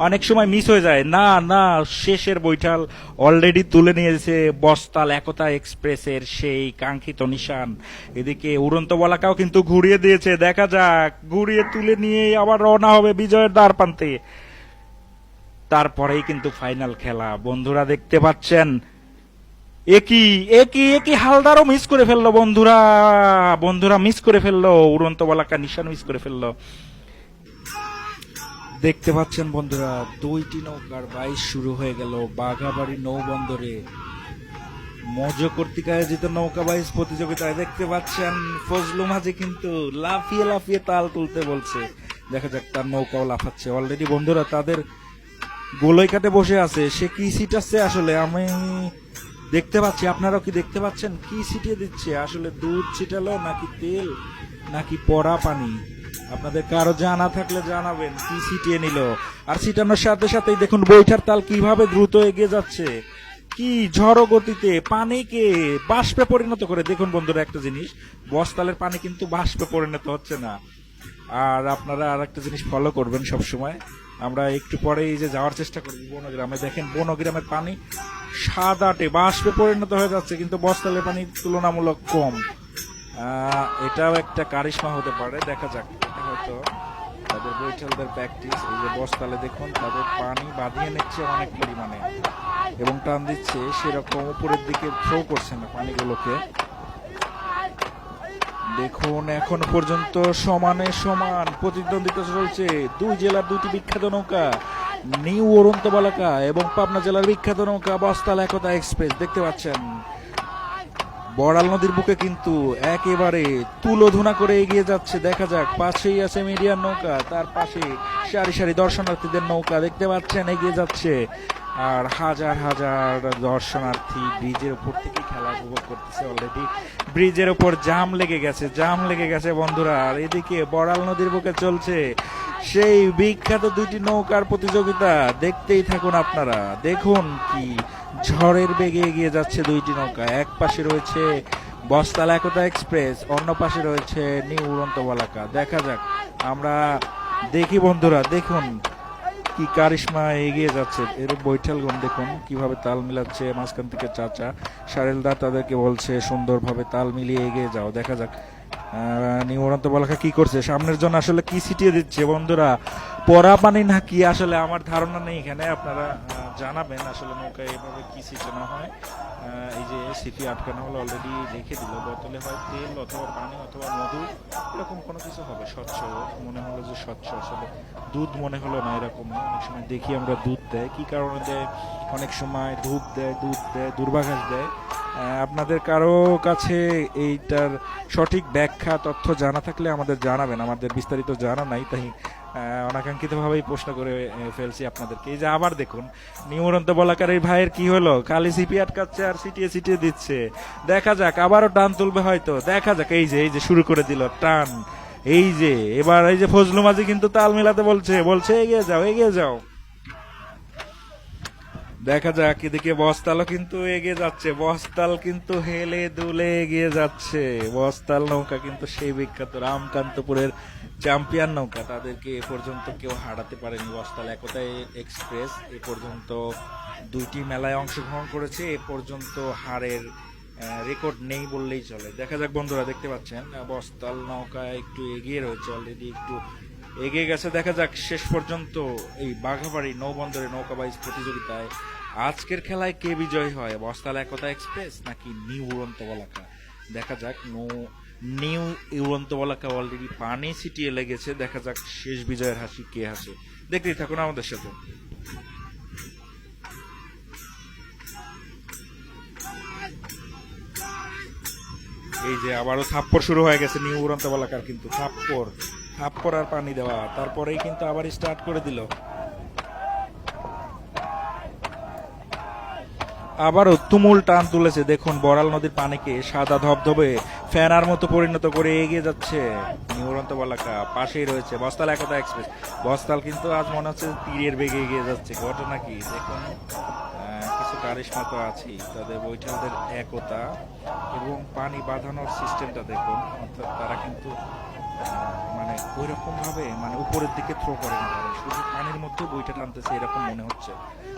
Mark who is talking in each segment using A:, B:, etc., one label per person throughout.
A: অনেক সময় মিস হয়ে যায়। না না, শেষের বৈঠাল অলরেডি তুলে নিয়েছে বস্তাল একতা এক্সপ্রেসের সেই কাঙ্ক্ষিত নিশান। এদিকে উড়ন্ত বলাকাও কিন্তু ঘুরিয়ে দিয়েছে, দেখা যাক ঘুরিয়ে তুলে নিয়ে আবার রওনা হবে বিজয়ের দ্বার প্রান্তে। তারপরেই কিন্তু ফাইনাল খেলা বন্ধুরা, দেখতে পাচ্ছেন। একই একই একই হালদারও মিস করে ফেললো বন্ধুরা, বন্ধুরা মিস করে ফেললো, উড়ন্ত বলাকা নিশান মিস করে ফেললো। দেখতে পাচ্ছেন বন্ধুরা, দুইটি নৌকার বাইচ শুরু হয়ে গেল বাঘাবাড়ি নৌবন্দরে মজো কর্তৃক আয়োজিত নৌকা বাইচ প্রতিযোগিতায়। দেখতে পাচ্ছেন ফজলু মাঝি কিন্তু লাফিয়ে লাফিয়ে তাল তুলতে বলছে, দেখা যাক তার নৌকাও লাফাচ্ছে অলরেডি বন্ধুরা। তাদের গোলই কাটে বসে আছে, সে কি ছিটাচ্ছে আসলে আমি দেখতে পাচ্ছি, আপনারাও কি দেখতে পাচ্ছেন কি ছিটিয়ে দিচ্ছে? আসলে দুধ ছিটালো নাকি তেল নাকি পড়া পানি? আপনাদের কারো জানা থাকলে জানাবেন কি ছিটিয়ে নিল। আর ছিটানোর সাথে সাথেই দেখুন বৈঠার তাল কিভাবে দ্রুত এগিয়ে যাচ্ছে, কি ঝড় গতিতে পানিকে বাষ্পে পরিণত করে। দেখুন বন্ধুরা একটা জিনিস, বস্তালের পানি কিন্তু বাষ্পে পরিণত হচ্ছে না। আর আপনারা আর একটা জিনিস ফলো করবেন সব সময়, আমরা একটু পরে এই যে যাওয়ার চেষ্টা করি বনগ্রামে, দেখেন বনগ্রামের পানি সাদাটে বাষ্পে পরিণত হয়ে যাচ্ছে, কিন্তু বস্তালের পানি তুলনামূলক কম। এটাও একটা কারিশমা হতে পারে, দেখা যাক। এটা হয়তো তাদের বৈঠালদের প্র্যাকটিস। এই যে বস্তালে দেখুন তাদের পানি বাঁধিয়ে নিচ্ছে অনেক পরিমাণে এবং টান দিচ্ছে, সেরকম উপরের দিকে থ্রো করছে না পানিগুলোকে। দেখুন এখন পর্যন্ত সমানে সমান প্রতিদ্বন্দ্বিতা চলছে দুই জেলার দুটি বিখ্যাত নৌকা, নিউ উড়ন্ত বলাকা এবং পাবনা জেলার বিখ্যাত নৌকা বস্তাল একতা এক্সপ্রেস। দেখতে পাচ্ছেন বড়াল নদীর বুকে কিন্তু একেবারে তুলোধুনা করে এগিয়ে যাচ্ছে, দেখা যাক। পাশেই আছে মিডিয়ার নৌকা, তার পাশে সারি সারি দর্শনার্থীদের নৌকা দেখতে পাচ্ছেন এগিয়ে যাচ্ছে। আর হাজার হাজার দর্শনার্থী ব্রিজের উপর থেকে খেলা উপভোগ করতেছে। অলরেডি ব্রিজের উপর জাম লেগে গেছে, জাম লেগে গেছে বন্ধুরা। আর এদিকে বড়াল নদীর বুকে চলছে সেই বিখ্যাত দুইটি নৌকার প্রতিযোগিতা। দেখতেই থাকুন আপনারা, দেখুন কি ঝড়ের বেগে এগিয়ে যাচ্ছে দুইটি নৌকা। এক পাশে রয়েছে বস্তাল একতা এক্সপ্রেস, অন্য পাশে রয়েছে নিউ উড়ন্ত বলাকা। দেখা যাক, আমরা দেখি বন্ধুরা, দেখুন কি কারিশমা এগিয়ে যাচ্ছে। এর বৈঠালগণ দেখুন কিভাবে তাল মিলাচ্ছে, মাঝখান থেকে চাচা সারেলদা তাদেরকে বলছে সুন্দরভাবে তাল মিলিয়ে এগিয়ে যাও। দেখা যাক নিউ উড়ন্ত বলাকা কি করছে, সামনের জন্য আসলে কি ছিটিয়ে দিচ্ছে বন্ধুরা, পরা পানি না কি আসলে আমার ধারণা নেই। এখানে আপনারা জানাবেন আসলে নৌকায় এভাবে কি ছিটানো হয়। এই যে সিটি আটকানো হলো, অলরেডি রেখে দিল, বোতলে হয় তেল অথবা পানি অথবা মধু, এরকম কোনো কিছু হবে। স্বচ্ছ মনে হলো যে স্বচ্ছ, আসলে দুধ মনে হলো না এরকম। অনেক সময় দেখি আমরা দুধ দেয়, কি কারণে দেয়, অনেক সময় ধূপ দেয়, দুধ দেয়, দূর্বাঘাস দেয়। আপনাদের কারো কাছে এইটার সঠিক ব্যাখ্যা তথ্য জানা থাকলে আমাদের জানাবেন, আমাদের বিস্তারিত জানা নাই, তাই অনাকাঙ্ক্ষিত ভাবেই প্রশ্ন করে ফেলছি আপনাদেরকে। এই যে আবার দেখুন নিউ উড়ন্ত বলাকার এই ভাইয়ের কি হলো, খালি সিপি আটকাচ্ছে আর সিটিয়ে সিটিয়ে দিচ্ছে। দেখা যাক আবারও টান তুলবে হয়তো, দেখা যাক। এই যে শুরু করে দিল টান। এই যে এবার এই যে ফজলু মাঝি কিন্তু তাল মিলাতে বলছে, বলছে এগিয়ে যাও এগিয়ে যাও। দেখা যাক, এদিকে বস্তালও কিন্তু এগিয়ে যাচ্ছে, বস্তাল কিন্তু হেলে দুলে এগিয়ে যাচ্ছে। বস্তাল নৌকা কিন্তু সেই বিখ্যাত রামকান্তপুরের চ্যাম্পিয়ন নৌকা, তাদেরকে এ পর্যন্ত কেউ হারাতে পারেনি। বস্তাল একতা এক্সপ্রেস এ পর্যন্ত দুইটি মেলায় অংশগ্রহণ করেছে, এ পর্যন্ত হারের রেকর্ড নেই বললেই চলে। দেখা যাক বন্ধুরা, দেখতে পাচ্ছেন বস্তাল নৌকা একটু এগিয়ে রয়েছে, অলরেডি একটু এগিয়ে গেছে। দেখা যাক শেষ পর্যন্ত এই বাঘাবাড়ি নৌবন্দরে নৌকা বাইচ প্রতিযোগিতায় আজকের খেলায় কে বিজয় হয়, বস্তাল একতা এক্সপ্রেস নাকি নিউ উড়ন্ত বলাকা। দেখা যাক। নিউ উড়ন্ত বলাকা অলরেডি পানি ছিটিয়ে লেগেছে, দেখা যাক শেষ বিজয়ের হাসি কে হাসে। দেখতেই থাকুন আমাদের সাথে। এই যে আবারও থাপ্পড় শুরু হয়ে গেছে নিউ উড়ন্ত বলাকার, কিন্তু থাপ্পড় আর পানি দেওয়া, তারপরেই কিন্তু আবার স্টার্ট করে দিল। আবারও তুমুল টান তুলেছে, দেখুন বড়াল নদীর পানিকে সাদা ধবধবে ফেনার মতো পরিণত করে এগিয়ে যাচ্ছে নিউ উড়ন্ত বলাকা। পাশেই রয়েছে বস্তাল একতা এক্সপ্রেস। বস্তাল কিন্তু আজ মনে হচ্ছে তীরের বেগে এগিয়ে যাচ্ছে, ঘটনা কি দেখুন। কিছু কারিশমা তো আছেই, তাদের বৈঠালদের একতা এবং পানি বাঁধানোর সিস্টেমটা দেখুন, অর্থাৎ তারা কিন্তু মানে ওই রকম ভাবে মানে উপরের দিকে থ্রো করে না, তারা শুধু পানির মধ্যে বইটা টানতেছে এরকম মনে হচ্ছে।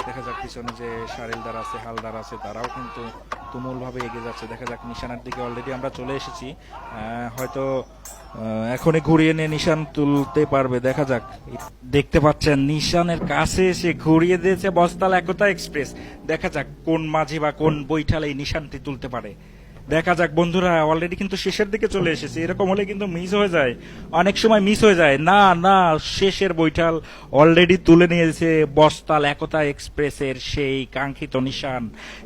A: দেখা যাক পিছনে যে সারেলদার আছে, হালদার আছে, তারাও কিন্তু তুমুল ভাবে এগিয়ে যাচ্ছে। দেখা যাক নিশানার দিকে অলরেডি আমরা চলে এসেছি। হয়তো এখনই ঘুরিয়ে নিয়ে নিশান তুলতে পারবে, দেখা যাক। দেখতে পাচ্ছেন নিশানের কাছে এসে ঘুরিয়ে দিয়েছে বস্তাল একতা এক্সপ্রেস। দেখা যাক কোন মাঝি বা কোন বৈঠাল এই নিশানটি তুলতে পারে। দেখা যাক বন্ধুরা, অলরেডি কিন্তু শেষের দিকে চলে এসেছে। এরকম হলে কিন্তু মিস হয়ে যায়, অনেক সময় মিস হয়ে যায়। না না, শেষের বৈঠাল অলরেডি তুলে নিয়েছে বস্তাল একতা এক্সপ্রেসের সেই কাঙ্ক্ষিত নিশান।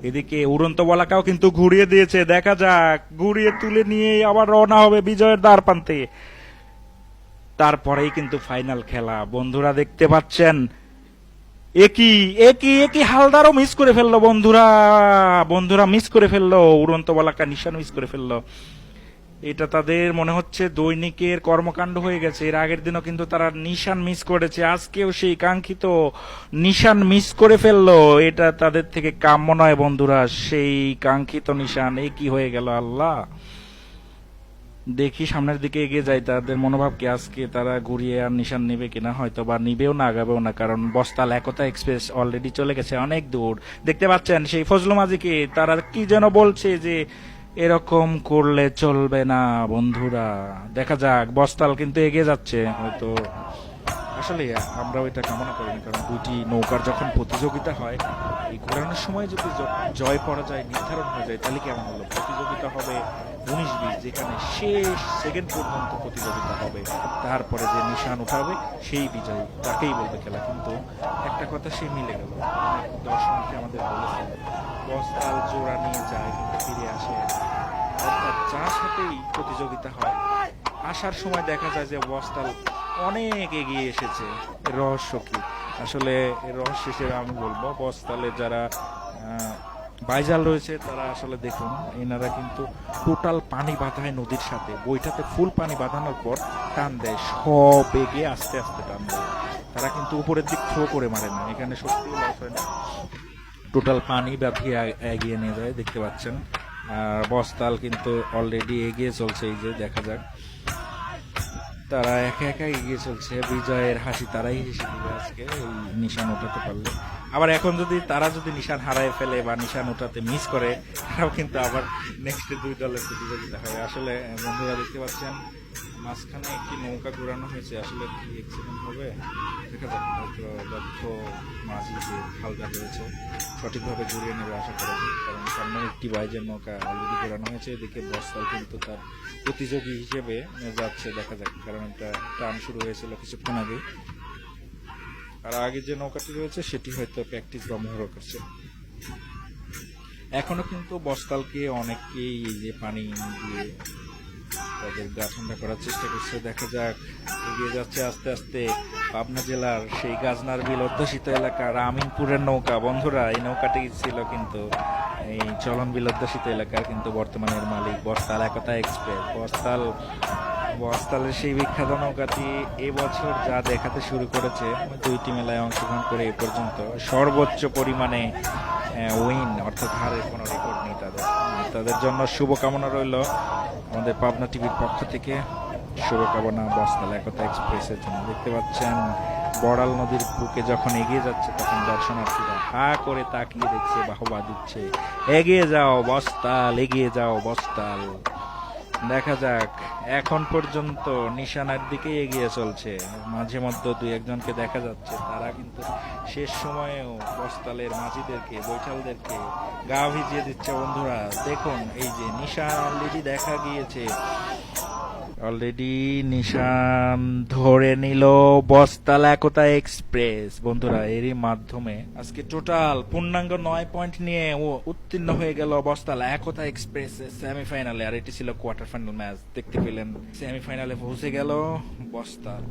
A: এদিকে উড়ন্ত বলাকাও কিন্তু ঘুরিয়ে দিয়েছে। দেখা যাক, ঘুরিয়ে তুলে নিয়ে আবার রওনা হবে বিজয়ের দ্বার প্রান্তে। তারপরেই কিন্তু ফাইনাল খেলা। বন্ধুরা দেখতে পাচ্ছেন, একই একই একই হালদারও মিস করে ফেললো। বন্ধুরা বন্ধুরা মিস করে ফেললো, উড়ন্ত বলাকা নিশান মিস করে ফেললো। এটা তাদের মনে হচ্ছে দৈনিকের কর্মকাণ্ড হয়ে গেছে। এর আগের দিনও কিন্তু তারা নিশান মিস করেছে, আজকেও সেই কাঙ্ক্ষিত নিশান মিস করে ফেললো। এটা তাদের থেকে কাম্য নয় বন্ধুরা, সেই কাঙ্ক্ষিত নিশান এ কি হয়ে গেল আল্লাহ। দেখি সামনের দিকে এগিয়ে যায়, তাদের মনোভাব কি আজকে তারা ঘুরিয়ে আর নিশান নেবে কিনা, হয়তো বা নিবেও না, আগাবেও না, কারণ বস্তাল একতা এক্সপ্রেস অলরেডি চলে গেছে অনেক দূর। দেখতে পাচ্ছেন সেই ফজলু মাঝিকে তারা কি যেন বলছে যে এরকম করলে চলবে না বন্ধুরা। দেখা যাক, বস্তাল কিন্তু এগিয়ে যাচ্ছে। হয়তো আসলে আমরা ওইটা কামনা করি না, কারণ দুইটি নৌকার যখন প্রতিযোগিতা হয়, এই ঘোরানোর সময় যদি জয় পরাজয় নির্ধারণ হয়ে যায় তাহলে কেমন হলো। প্রতিযোগিতা হবে 19-20, যেখানে শেষ সেকেন্ড পর্যন্ত প্রতিযোগিতা হবে, তারপরে যে নিশান উঠাবে সেই বিজয়ী, তাকেই বলবে খেলা। কিন্তু একটা কথা সে মিলে গেল, অনেক দর্শনার্থী আমাদের বলেছে বস্তাল জোড়া নিয়ে যায় কিন্তু ফিরে আসে। অর্থাৎ যার সাথেই প্রতিযোগিতা হয়, আসার সময় দেখা যায় যে বস্তাল অনেক এগিয়ে এসেছে। রহস্য কি আসলে, রহস্য হিসেবে আমি বলবো বস্তালে যারা বাইজাল রয়েছে তারা আসলে দেখুন, এনারা কিন্তু টোটাল পানি বাঁধায় নদীর সাথে, বইটাতে ফুল পানি বাঁধানোর পর টান দেয়, সব এগিয়ে আস্তে আস্তে টান দেয়। তারা কিন্তু উপরের দিক থ্রো করে মারে না, এখানে সত্যি লস হয় না, টোটাল পানি বাঁধিয়ে এগিয়ে নিয়ে যায়। দেখতে পাচ্ছেন আর বস্তাল কিন্তু অলরেডি এগিয়ে চলছে। এই যে দেখা যাক, তারা একা একা এগিয়ে চলছে। বিজয়ের হাসি তারাই হেসে দিবে আজকে এই নিশান উঠাতে পারলে। আবার এখন যদি তারা যদি নিশান হারায় ফেলে বা নিশান উঠাতে মিস করে, তারাও কিন্তু আবার নেক্সট দুই দলের প্রতিযোগিতা হয়। আসলে বন্ধুরা দেখতে পাচ্ছেন মাঝখানে একটি নৌকা ঘোরানো হয়েছে, আসলে কি অ্যাক্সিডেন্ট হবে দেখা যাক। হয়তো দক্ষ মাঝি যে হালদার রয়েছে সঠিকভাবে ঘুরিয়ে নেবে আশা করা যায়, কারণ সামনে একটি বাইজের নৌকা অলরেডি ঘোরানো হয়েছে। এদিকে বস্তাল কিন্তু তার প্রতিযোগী হিসেবে যাচ্ছে, দেখা যাক, কারণ এটা টান শুরু হয়েছিল কিছুক্ষণ আগে। আর আগে যে নৌকাটি রয়েছে সেটি হয়তো প্র্যাকটিস বা মহড়া করছে। এখনো কিন্তু বস্তালকে অনেকেই এই যে পানি দিয়ে তাদের গা ঠান্ডা করার চেষ্টা করছে। দেখা যাক, এগিয়ে যাচ্ছে আস্তে আস্তে পাবনা জেলার সেই গাজনার বিল অধ্যুষিত এলাকার আমিনপুরের নৌকা। বন্ধুরা এই নৌকাটি ছিল কিন্তু এই চলন বিল অধ্যুষিত এলাকার কিন্তু বর্তমানের মালিক বস্তাল একতা এক্সপ্রেস। বস্তালের সেই বিখ্যাত নৌকাটি এবছর যা দেখাতে শুরু করেছে, দুইটি মেলায় অংশগ্রহণ করে এ পর্যন্ত সর্বোচ্চ পরিমাণে উইন অর্থাৎ হারের কোনো রেকর্ড নেই তাদের। তাদের জন্য শুভকামনা রইল আমাদের পাবনা টিভির পক্ষ থেকে, শুভকামনা বস্তাল একতা এক্সপ্রেসের জন্য। দেখতে পাচ্ছেন বড়াল নদীর বুকে যখন এগিয়ে যাচ্ছে তখন দর্শনার্থীরা হা করে তাকিয়ে দেখছে, বাহবা দিচ্ছে, এগিয়ে যাও বস্তাল, এগিয়ে যাও বস্তাল। দেখা যাক, এখন পর্যন্ত নিশানার দিকে এগিয়ে চলছে। মাঝে মধ্যে দুই একজনকে দেখা যাচ্ছে, তারা কিন্তু শেষ সময়েও বস্তালের মাঝিদেরকে বৈঠালদেরকে গা ভিজিয়ে দিচ্ছে। বন্ধুরা দেখুন, এই যে নিশান অলরেডি দেখা গিয়েছে, অলরেডি নিশান ধরে নিল বস্তাল একতা এক্সপ্রেস। বন্ধুরা এরই মাধ্যমে আজকে টোটাল পূর্ণাঙ্গ 9 পয়েন্ট নিয়ে উত্তীর্ণ হয়ে গেল বস্তাল একতা এক্সপ্রেস সেমিফাইনালে। আর এটি ছিল কোয়ার্টার ফাইনাল ম্যাচ। দেখতে পেলেন সেমিফাইনালে পৌঁছে গেল বস্তাল।